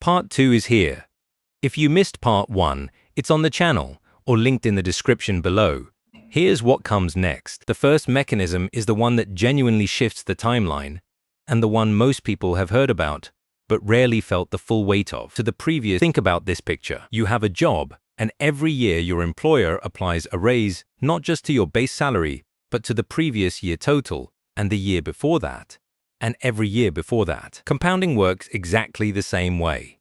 Part 2 is here. If you missed Part 1, it's on the channel or linked in the description below. Here's what comes next. The first mechanism is the one that genuinely shifts the timeline, and the one most people have heard about, but rarely felt the full weight of. To the previous, think about this picture. You have a job, and every year your employer applies a raise, not just to your base salary, but to the previous year total, and the year before that, and every year before that. Compounding works exactly the same way.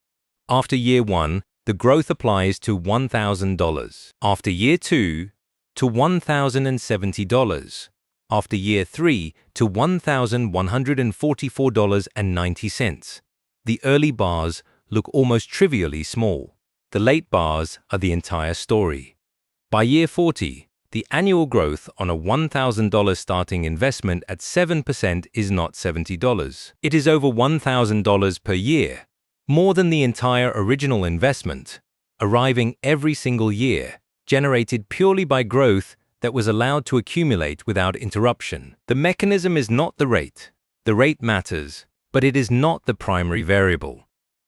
After year 1, the growth applies to $1,000. After year 2, to $1,070. After year 3, to $1,144.90. The early bars look almost trivially small. The late bars are the entire story. By year 40, the annual growth on a $1,000 starting investment at 7% is not $70. It is over $1,000 per year, more than the entire original investment, arriving every single year, generated purely by growth that was allowed to accumulate without interruption. The mechanism is not the rate. The rate matters, but it is not the primary variable.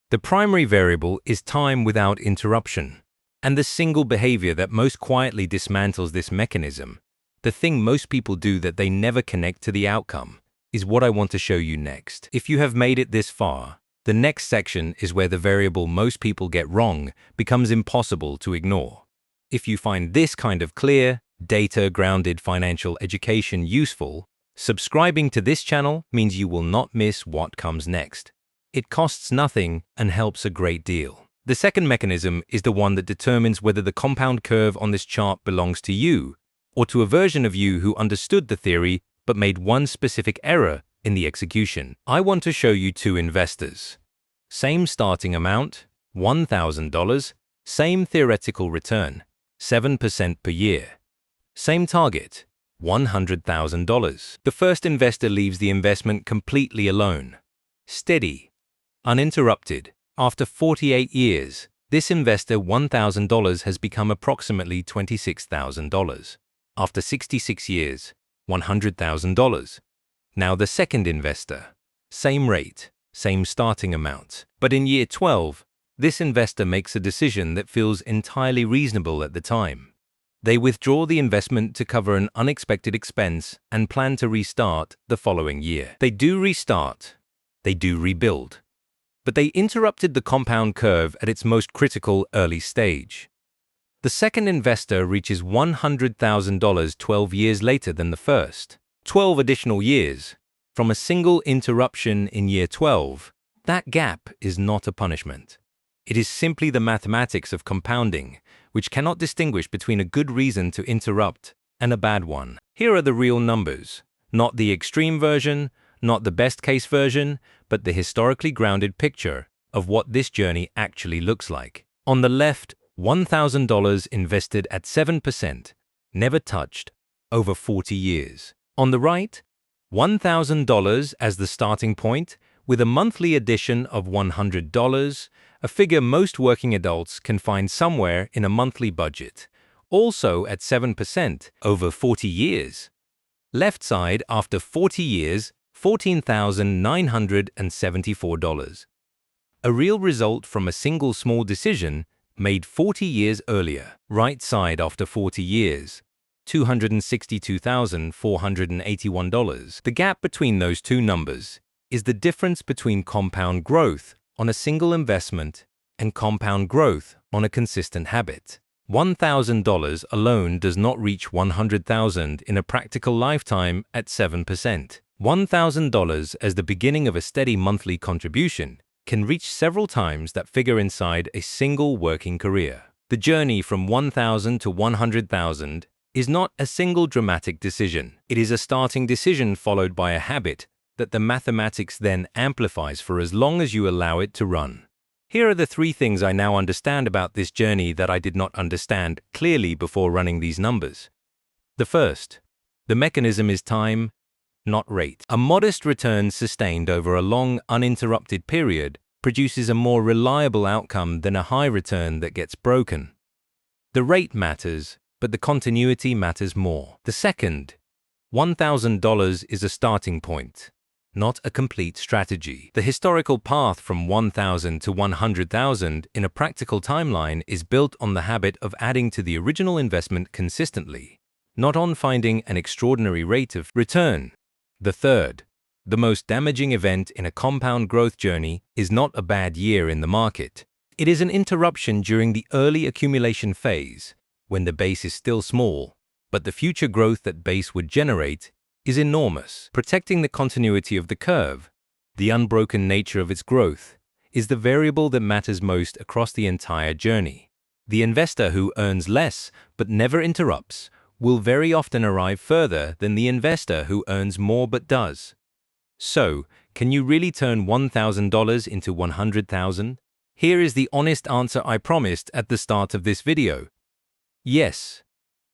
The primary variable is time without interruption. And the single behavior that most quietly dismantles this mechanism, the thing most people do that they never connect to the outcome, is what I want to show you next. If you have made it this far, the next section is where the variable most people get wrong becomes impossible to ignore. If you find this kind of clear, data-grounded financial education useful, subscribing to this channel means you will not miss what comes next. It costs nothing and helps a great deal. The second mechanism is the one that determines whether the compound curve on this chart belongs to you, or to a version of you who understood the theory but made one specific error in the execution. I want to show you two investors. Same starting amount, $1,000, same theoretical return, 7% per year. Same target, $100,000. The first investor leaves the investment completely alone. Steady, uninterrupted. After 48 years, this investor $1,000 has become approximately $26,000. After 66 years, $100,000. Now the second investor. Same rate, same starting amount. But in year 12, this investor makes a decision that feels entirely reasonable at the time. They withdraw the investment to cover an unexpected expense and plan to restart the following year. They do restart. They do rebuild. But they interrupted the compound curve at its most critical early stage. The second investor reaches $100,000 12 years later than the first. 12 additional years. From a single interruption in year 12, that gap is not a punishment. It is simply the mathematics of compounding, which cannot distinguish between a good reason to interrupt and a bad one. Here are the real numbers, not the extreme version, not the best-case version, but the historically grounded picture of what this journey actually looks like. On the left, $1,000 invested at 7%, never touched, over 40 years. On the right, $1,000 as the starting point, with a monthly addition of $100, a figure most working adults can find somewhere in a monthly budget, also at 7%, over 40 years. Left side, after 40 years, $14,974. A real result from a single small decision made 40 years earlier. Right side, after 40 years, $262,481. The gap between those two numbers is the difference between compound growth on a single investment and compound growth on a consistent habit. $1,000 alone does not reach $100,000 in a practical lifetime at 7%. $1,000 as the beginning of a steady monthly contribution can reach several times that figure inside a single working career. The journey from $1,000 to $100,000 is not a single dramatic decision. It is a starting decision followed by a habit that the mathematics then amplifies for as long as you allow it to run. Here are the three things I now understand about this journey that I did not understand clearly before running these numbers. The first, the mechanism is time, not rate. A modest return sustained over a long, uninterrupted period produces a more reliable outcome than a high return that gets broken. The rate matters, but the continuity matters more. The second, $1,000 is a starting point. not a complete strategy. The historical path from 1,000 to 100,000 in a practical timeline is built on the habit of adding to the original investment consistently, not on finding an extraordinary rate of return. The third, the most damaging event in a compound growth journey is not a bad year in the market. It is an interruption during the early accumulation phase, when the base is still small, but the future growth that base would generate is enormous. Protecting the continuity of the curve, the unbroken nature of its growth, is the variable that matters most across the entire journey. The investor who earns less but never interrupts will very often arrive further than the investor who earns more but does. So, can you really turn $1,000 into 100,000? Here is the honest answer I promised at the start of this video. Yes,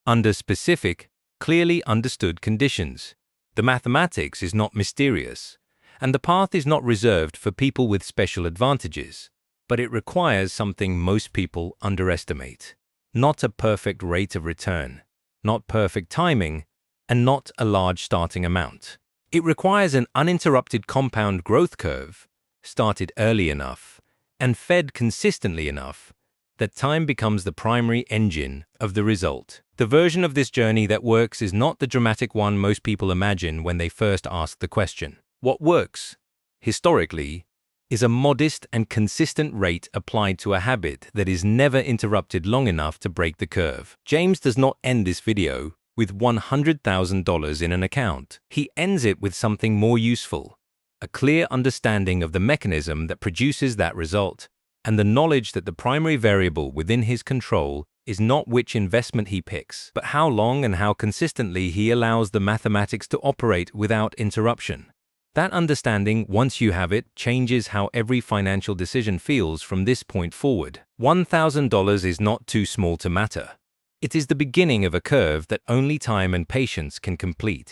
under specific, clearly understood conditions. The mathematics is not mysterious, and the path is not reserved for people with special advantages, but it requires something most people underestimate. Not a perfect rate of return, not perfect timing, and not a large starting amount. It requires an uninterrupted compound growth curve, started early enough, and fed consistently enough that time becomes the primary engine of the result. The version of this journey that works is not the dramatic one most people imagine when they first ask the question. What works, historically, is a modest and consistent rate applied to a habit that is never interrupted long enough to break the curve. James does not end this video with $100,000 in an account. He ends it with something more useful, a clear understanding of the mechanism that produces that result, and the knowledge that the primary variable within his control is not which investment he picks, but how long and how consistently he allows the mathematics to operate without interruption. That understanding, once you have it, changes how every financial decision feels from this point forward. $1,000 is not too small to matter. It is the beginning of a curve that only time and patience can complete.